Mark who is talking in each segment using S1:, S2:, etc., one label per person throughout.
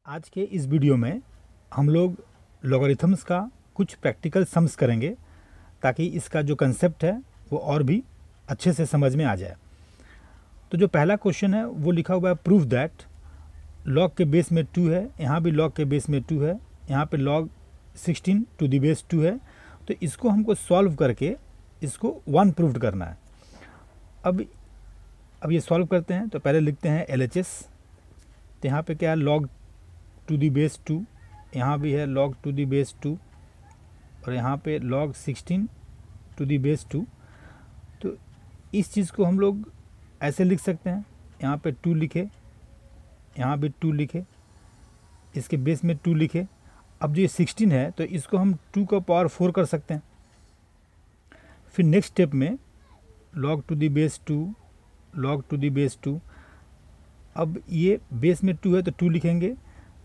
S1: आज के इस वीडियो में हम लोग लॉगरिथम्स का कुछ प्रैक्टिकल सम्स करेंगे ताकि इसका जो कंसेप्ट है वो और भी अच्छे से समझ में आ जाए। तो जो पहला क्वेश्चन है वो लिखा हुआ है प्रूव दैट लॉग के बेस में 2 है, यहाँ भी लॉग के बेस में 2 है, यहाँ पे लॉग 16 टू द बेस 2 है। तो इसको हमको सॉल्व करके इसको 1 प्रूव करना है। अब ये सॉल्व करते हैं तो पहले लिखते हैं LHS। तो यहाँ पे क्या है लॉग टू दी बेस 2, यहाँ भी है log टू दी बेस 2 और यहाँ पे log 16 टू दी बेस 2। तो इस चीज़ को हम लोग ऐसे लिख सकते हैं, यहाँ पे 2 लिखे, यहाँ भी 2 लिखे, इसके बेस में 2 लिखे। अब जो ये 16 है तो इसको हम 2 का पावर 4 कर सकते हैं। फिर नेक्स्ट स्टेप में log to the base 2, log to the base 2। अब ये बेस में 2 है तो 2 लिखेंगे।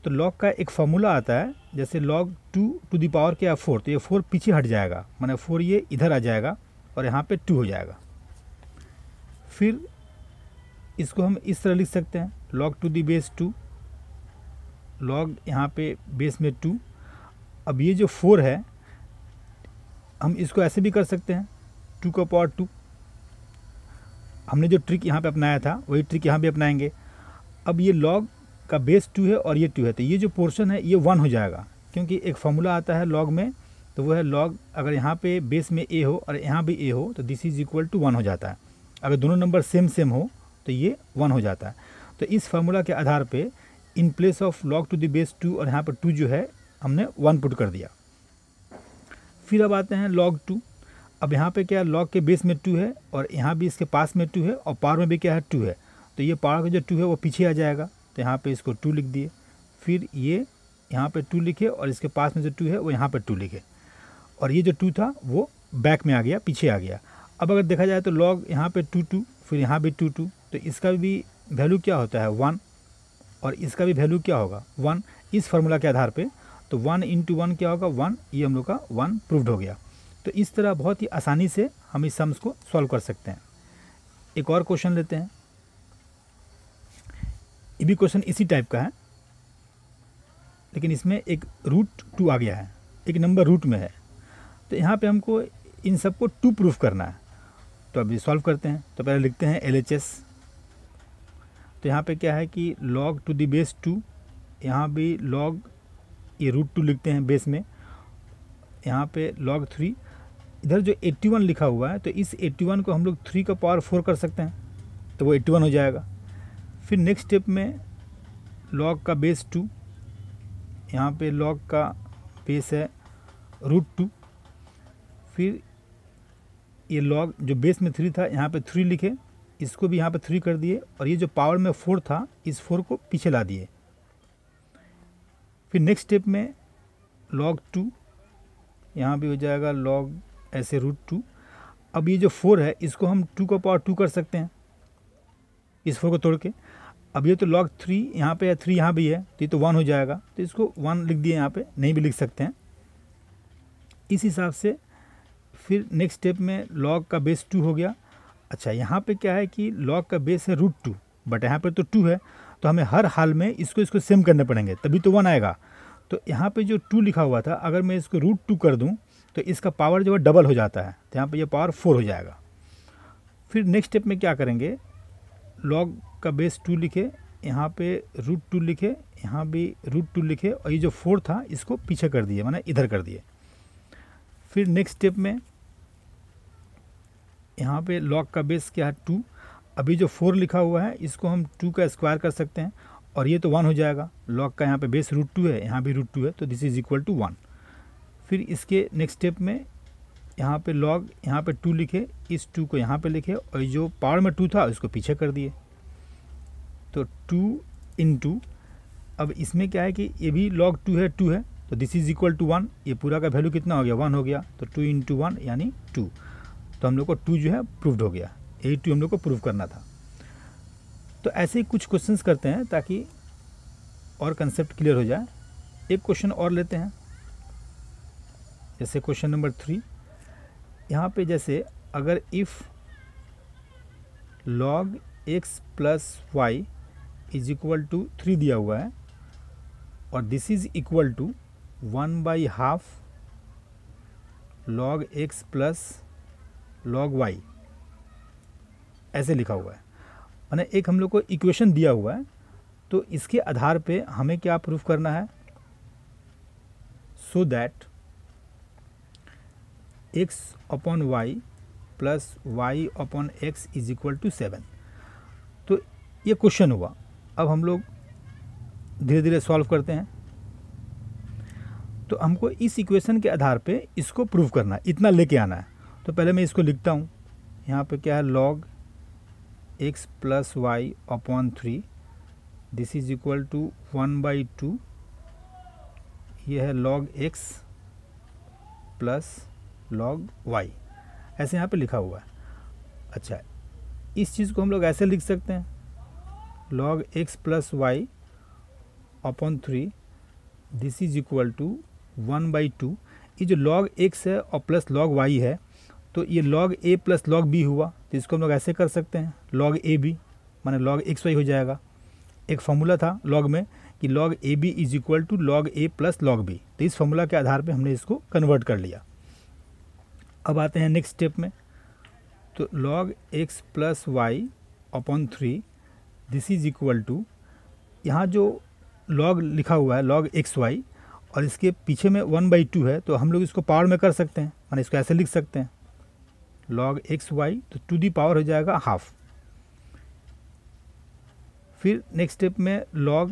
S1: तो लॉग का एक फार्मूला आता है, जैसे log 2 टू दी पावर क्या 4, तो ये 4 पीछे हट जाएगा, माने 4 ये इधर आ जाएगा और यहाँ पे 2 हो जाएगा। फिर इसको हम इस तरह लिख सकते हैं log to the base 2, log यहाँ पे बेस में 2। अब ये जो 4 है हम इसको ऐसे भी कर सकते हैं 2 का पावर 2। हमने जो ट्रिक यहाँ पे अपनाया था वही ट्रिक यहाँ भी अपनाएंगे। अब ये log का बेस 2 है और ये 2 है, तो ये जो पोर्शन है ये 1 हो जाएगा, क्योंकि एक फार्मूला आता है log में, तो वो है log अगर यहाँ पे बेस में a हो और यहाँ भी a हो तो दिस इज इक्वल टू 1 हो जाता है। अगर दोनों नंबर सेम हो तो ये 1 हो जाता है। तो इस फार्मूला के आधार पे in place of log to the base 2 और यहाँ पर 2 जो है हमने 1 पुट कर दिया। फिर अब आते हैं log 2। अब यहाँ पे क्या log के बेस में 2 है और यहाँ भी इसके पास में 2 है और पावर में भी क्या है 2 है, तो ये पावर का जो 2 है वो पीछे आ जाएगा, तो यहाँ पे इसको 2 लिख दिए। फिर ये यहाँ पे 2 लिखे और इसके पास में जो 2 है वो यहाँ पे 2 लिखे और ये जो 2 था वो बैक में आ गया, पीछे आ गया। अब अगर देखा जाए तो log यहाँ पे 2 फिर यहाँ भी 2 तो इसका भी वैल्यू क्या होता है 1 और इसका भी वैल्यू क्या होगा 1 इस फार्मूला के आधार पे। तो 1 इंटू 1 क्या होगा 1, ये हम लोग का 1 प्रूव्ड हो गया। तो इस तरह बहुत ही आसानी से हम इस सम्स को सॉल्व कर सकते हैं। एक और क्वेश्चन लेते हैं, ये भी क्वेश्चन इसी टाइप का है, लेकिन इसमें एक रूट 2 आ गया है, एक नंबर रूट में है। तो यहाँ पे हमको इन सबको 2 प्रूफ करना है। तो अभी सॉल्व करते हैं। तो पहले लिखते हैं LHS। तो यहाँ पे क्या है कि log टू दी बेस 2, यहाँ भी log ये रूट 2 लिखते हैं बेस में, यहाँ पे log 3। इधर जो 81 लिखा हुआ है तो इस 81 को हम लोग 3 का पावर 4 कर सकते हैं, तो वो 81 हो जाएगा। फिर नेक्स्ट स्टेप में log का बेस 2, यहाँ पे log का बेस है रूट 2। फिर ये log जो बेस में 3 था यहाँ पे 3 लिखे, इसको भी यहाँ पे 3 कर दिए और ये जो पावर में 4 था इस 4 को पीछे ला दिए। फिर नेक्स्ट स्टेप में log 2, यहाँ भी हो जाएगा log ऐसे रूट 2। अब ये जो 4 है इसको हम 2 का पावर 2 कर सकते हैं, इस 4 को तोड़ के। अब ये तो log 3 यहाँ पे है, 3 यहाँ भी है, तो ये तो 1 हो जाएगा, तो इसको 1 लिख दिए, यहाँ पे नहीं भी लिख सकते हैं इस हिसाब से। फिर नेक्स्ट स्टेप में log का बेस 2 हो गया। अच्छा, यहाँ पे क्या है कि log का बेस है रूट 2, बट यहाँ पे तो 2 है, तो हमें हर हाल में इसको सेम करने पड़ेंगे तभी तो 1 आएगा। तो यहाँ पे जो 2 लिखा हुआ था अगर मैं इसको रूट 2 कर दूँ तो इसका पावर जो है डबल हो जाता है, तो यहाँ पे ये पावर 4 हो जाएगा। फिर नेक्स्ट स्टेप में क्या करेंगे, log का बेस 2 लिखे, यहाँ पे रूट 2 लिखे, यहाँ भी रूट 2 लिखे और ये जो 4 था इसको पीछे कर दिए, माने इधर कर दिए। फिर नेक्स्ट स्टेप में यहाँ पे log का बेस क्या है 2, अभी जो 4 लिखा हुआ है इसको हम 2 का स्क्वायर कर सकते हैं और ये तो 1 हो जाएगा। log का यहाँ पे बेस रूट 2 है, यहाँ भी रूट 2 है, तो दिस इज इक्वल टू 1। फिर इसके नेक्स्ट स्टेप में यहाँ पे log यहाँ पे 2 लिखे, इस 2 को यहाँ पे लिखे और जो पावर में 2 था उसको पीछे कर दिए, तो 2 इंटू, अब इसमें क्या है कि ये भी log 2 है, तो दिस इज इक्वल टू 1। ये पूरा का वैल्यू कितना हो गया 1 हो गया, तो 2 इंटू 1 यानी 2। तो हम लोग को 2 जो है प्रूव्ड हो गया, यही 2 हम लोग को प्रूव करना था। तो ऐसे ही कुछ क्वेश्चंस करते हैं ताकि और कंसेप्ट क्लियर हो जाए। एक क्वेश्चन और लेते हैं, जैसे क्वेश्चन नंबर 3। यहाँ पे जैसे अगर if log x plus y is equal to 3 दिया हुआ है, और this is equal to 1/2 log x plus log y, ऐसे लिखा हुआ है। मैंने एक हम लोग को इक्वेशन दिया हुआ है, तो इसके आधार पे हमें क्या प्रूफ करना है, so that x upon y plus y upon x is equal to 7। तो ये क्वेश्चन हुआ। अब हम लोग धीरे धीरे सॉल्व करते हैं। तो हमको इस इक्वेशन के आधार पे इसको प्रूव करना है, इतना लेके आना है। तो पहले मैं इसको लिखता हूँ। यहाँ पे क्या है, log x plus y upon 3, this is equal to 1/2, ये है log x plus log y, ऐसे यहाँ पे लिखा हुआ है। अच्छा, इस चीज़ को हम लोग ऐसे लिख सकते हैं, log x plus y upon 3, this is equal to 1/2। ये जो log x है और प्लस log y है, तो ये log a plus log b हुआ, तो इसको हम लोग ऐसे कर सकते हैं, log a b माने log xy हो जाएगा। एक फॉर्मूला था log में कि log a b is equal to log a plus log b, तो इस फॉर्मूला के आधार पे हमने इसको कन्वर्ट कर लिया। अब आते हैं नेक्स्ट स्टेप में। तो log x plus y upon 3, this is equal to, यहाँ जो log लिखा हुआ है log xy और इसके पीछे में 1/2 है, तो हम लोग इसको पावर में कर सकते हैं, माने इसको ऐसे लिख सकते हैं, log xy, तो टू दी पावर हो जाएगा हाफ। फिर नेक्स्ट स्टेप में log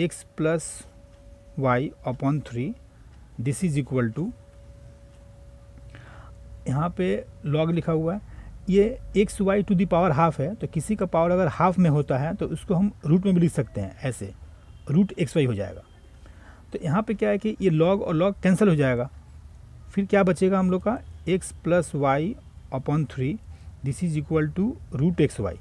S1: x plus y upon 3, this is equal to, यहाँ पे log लिखा हुआ है, ये x y to the power half है, तो किसी का पावर अगर हाफ में होता है तो उसको हम रूट में भी लिख सकते हैं, ऐसे रूट एक्स वाई हो जाएगा। तो यहाँ पे क्या है कि ये log और log कैंसिल हो जाएगा। फिर क्या बचेगा हम लोग का, x plus y upon 3, this is equal to root x y.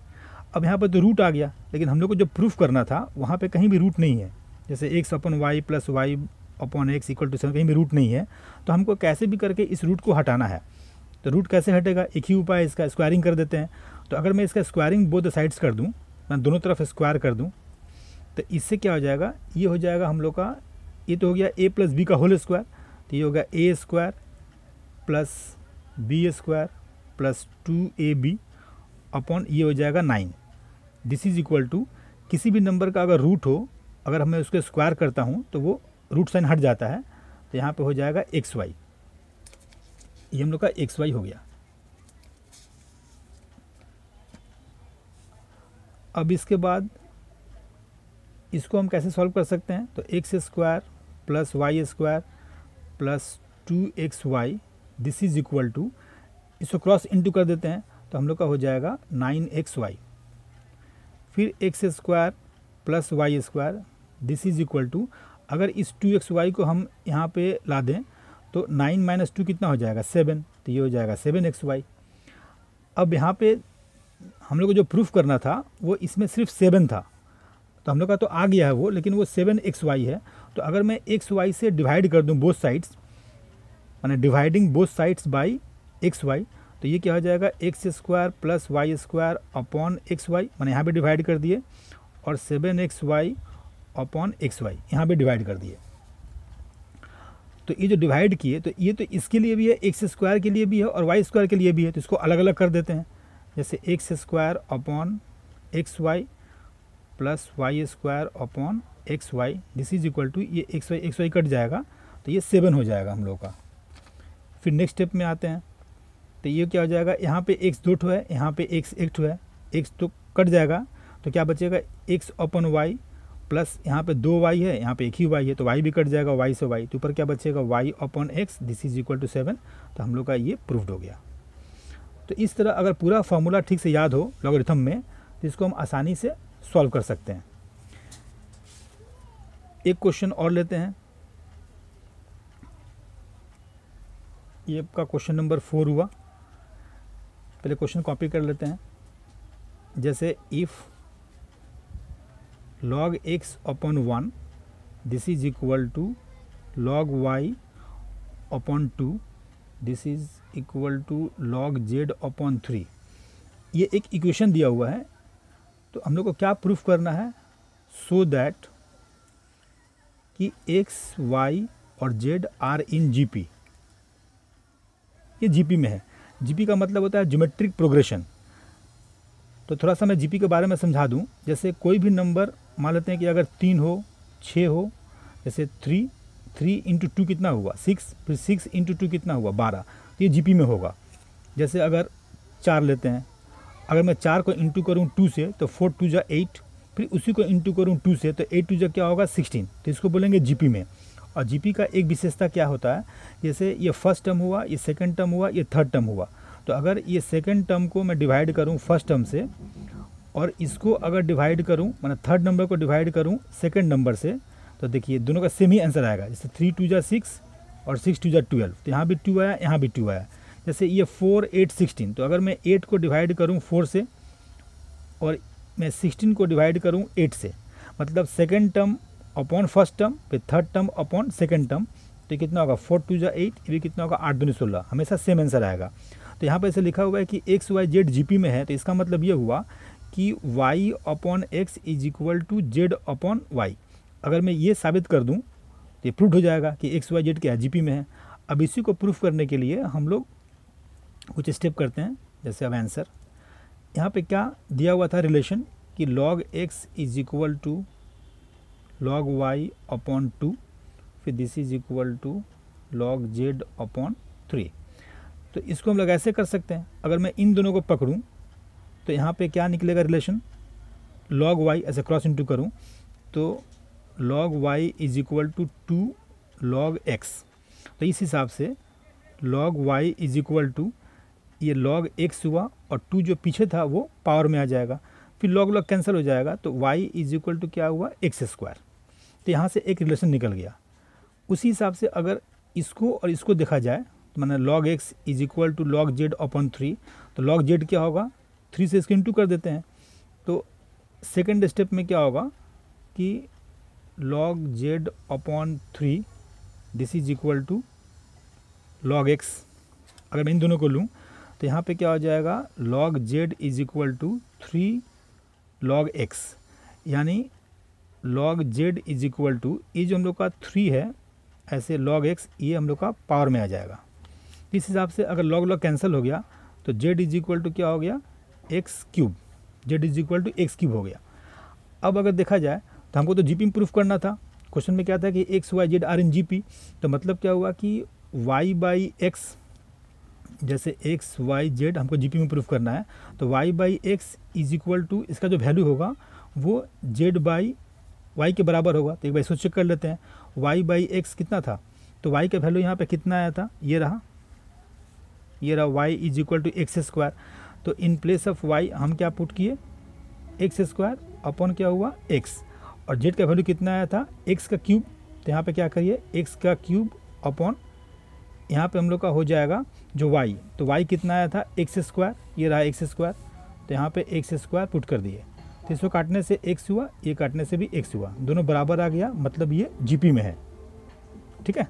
S1: अब यहाँ पर तो रूट आ गया, लेकिन हम लोग को जो प्रूफ करना था वहाँ पे कहीं भी रूट नहीं है। जैसे x upon y plus y upon x equal to 7, कहीं भी रूट नहीं है, तो हमको कैसे भी करके इस रूट को हटाना है। तो रूट कैसे हटेगा, एक ही उपाय है, इसका स्क्वायरिंग कर देते हैं। तो अगर मैं इसका स्क्वायरिंग बोथ साइड्स कर दूँ, मैं दोनों तरफ स्क्वायर कर दूँ, तो इससे क्या हो जाएगा, ये हो जाएगा हम लोग का, ये तो हो गया a प्लस बी का होल स्क्वायर, तो ये होगा a square plus b square plus 2ab upon ये हो जाएगा 9। दिस इज इक्वल टू, किसी भी नंबर का अगर रूट हो, अगर मैं उसको स्क्वायर करता हूँ तो वो रूट साइन हट जाता है, तो यहाँ पे हो जाएगा xy, ये हम लोग का xy हो गया। अब इसके बाद इसको हम कैसे सॉल्व कर सकते हैं, तो x square plus y square plus 2xy, this is equal to, इसको क्रॉस इंटू कर देते हैं, तो हम लोग का हो जाएगा 9xy। फिर x square plus y square, this is equal to, अगर इस 2xy को हम यहाँ पे ला दें तो 9 माइनस 2 कितना हो जाएगा, 7, तो ये हो जाएगा 7xy। अब यहाँ पे हम लोग को जो प्रूफ करना था वो इसमें सिर्फ 7 था, तो हम लोग का तो आ गया है वो, लेकिन वो 7xy है। तो अगर मैं xy से डिवाइड कर दूं बोथ साइड्स, माने dividing both sides by xy, तो ये क्या हो जाएगा, x square plus y square upon xy, माने यहाँ पे डिवाइड कर दिए, और 7xy अपॉन xy यहाँ पे डिवाइड कर दिए। तो ये जो डिवाइड किए, तो ये तो इसके लिए भी है, एक्स स्क्वायर के लिए भी है और वाई स्क्वायर के लिए भी है, तो इसको अलग अलग कर देते हैं। जैसे x square upon xy plus y square upon xy, this is equal to, ये xy कट जाएगा, तो ये 7 हो जाएगा हम लोग का। फिर नेक्स्ट स्टेप में आते हैं, तो ये क्या हो जाएगा, यहाँ पे x 2 है, यहाँ पे x 1 है, x तो कट जाएगा, तो क्या बचेगा, x अपॉन वाई प्लस यहाँ पे 2y है, यहाँ पे एक ही y है, तो y भी कट जाएगा, y से y, तो ऊपर क्या बचेगा, y upon x, this is equal to 7। तो हम लोग का ये प्रूफ्ड हो गया। तो इस तरह अगर पूरा फार्मूला ठीक से याद हो लॉगरिथम में, तो इसको हम आसानी से सॉल्व कर सकते हैं। एक क्वेश्चन और लेते हैं, ये आपका क्वेश्चन नंबर 4 हुआ। पहले क्वेश्चन कॉपी कर लेते हैं। जैसे if log x upon 1, this is equal to log y upon 2, this is equal to log z upon 3। ये एक इक्वेशन दिया हुआ है, तो हम लोग को क्या प्रूफ करना है, सो दैट कि एक्स वाई और जेड आर इन जीपी, ये जीपी में है। जीपी का मतलब होता है ज्योमेट्रिक प्रोग्रेशन। तो थोड़ा सा मैं जीपी के बारे में समझा दूं। जैसे कोई भी नंबर मान लेते हैं कि अगर 3 हो, 6 हो, जैसे 3 इंटू 2 कितना हुआ 6, फिर 6 इंटू 2 कितना हुआ 12, तो ये जीपी में होगा। जैसे अगर 4 लेते हैं, अगर मैं 4 को इंटू करूँ 2 से तो 4 2 जा 8, फिर उसी को इंटू करूँ 2 से तो 8 2 जा क्या होगा 16, तो इसको बोलेंगे जीपी में। और जीपी का एक विशेषता क्या होता है, जैसे ये फर्स्ट टर्म हुआ, ये सेकंड टर्म हुआ, ये थर्ड टर्म हुआ, तो अगर ये सेकंड टर्म को मैं डिवाइड करूं फर्स्ट टर्म से और इसको अगर डिवाइड करूं, मतलब थर्ड नंबर को डिवाइड करूं सेकंड नंबर से, तो देखिए दोनों का सेम ही आंसर आएगा। जैसे 3 2 जा 6 और 6 2 जा 12, तो यहाँ भी 2 आया, यहाँ भी 2 आया। जैसे ये 4 8 16, तो अगर मैं 8 को डिवाइड करूँ 4 से और मैं 16 को डिवाइड करूँ 8 से, मतलब second term upon first term, फिर third term upon second term, तो ये कितना होगा 4 2 जा 8, ये भी कितना होगा 8 2 16, हमेशा सेम आंसर आएगा। तो यहाँ पर ऐसे लिखा हुआ है कि एक्स वाई जेड जीपी में है, तो इसका मतलब ये हुआ कि y upon x is equal to z upon y. अगर मैं ये साबित कर दूँ तो ये प्रूव हो जाएगा कि एक्स वाई जेड क्या है, जीपी में है। अब इसी को प्रूफ करने के लिए हम लोग कुछ स्टेप करते हैं। जैसे अब आंसर यहाँ पे क्या दिया हुआ था रिलेशन कि log x is equal to log y upon 2, फिर this is equal to log z upon 3। तो इसको हम लोग ऐसे कर सकते हैं, अगर मैं इन दोनों को पकड़ूं तो यहाँ पे क्या निकलेगा रिलेशन, log y ऐसे क्रॉस इंटू करूँ तो log y is equal to 2 log x। तो इस हिसाब से log y is equal to ये log x हुआ और 2 जो पीछे था वो पावर में आ जाएगा, फिर log कैंसिल हो जाएगा, तो y इज इक्वल टू क्या हुआ x स्क्वायर। तो यहाँ से एक रिलेशन निकल गया। उसी हिसाब से अगर इसको और इसको देखा जाए तो मैंने log x is equal to log z upon 3, तो log z क्या होगा 3 से इसको इंटू कर देते हैं। तो सेकेंड स्टेप में क्या होगा कि log z upon 3 this is equal to log x। अगर मैं इन दोनों को लूँ तो यहाँ पे क्या हो जाएगा log z is equal to 3 log x, यानी log z is equal to ये जो हम लोग का 3 है ऐसे log x ये हम लोग का पावर में आ जाएगा। इस हिसाब से अगर log कैंसिल हो गया तो z इज इक्वल टू क्या हो गया x cube, z is equal to x cube हो गया। अब अगर देखा जाए तो हमको तो जीपी में प्रूफ करना था। क्वेश्चन में क्या था कि x y z are in GP, तो मतलब क्या हुआ कि y बाई एक्स, जैसे एक्स वाई जेड हमको जीपी में प्रूफ करना है, तो y by x is equal to इसका जो वैल्यू होगा वो z बाई वाई के बराबर होगा। तो एक बार इसको चेक कर लेते हैं, y बाई एक्स कितना था, तो y का वैल्यू यहाँ पे कितना आया था, ये रहा y is equal to x square. तो इन प्लेस ऑफ y हम क्या पुट किए एक्स स्क्वायर अपॉन क्या हुआ x, और z का वैल्यू कितना आया था x का क्यूब, तो यहाँ पे क्या करिए x का क्यूब अपॉन यहाँ पे हम लोग का हो जाएगा जो y, तो y कितना आया था एक्स स्क्वायर, ये रहा एक्स स्क्वायर, तो यहाँ पे एक्स स्क्वायर पुट कर दिए। तो इसको काटने से x हुआ, ये काटने से भी x हुआ, दोनों बराबर आ गया, मतलब ये जीपी में है। ठीक है।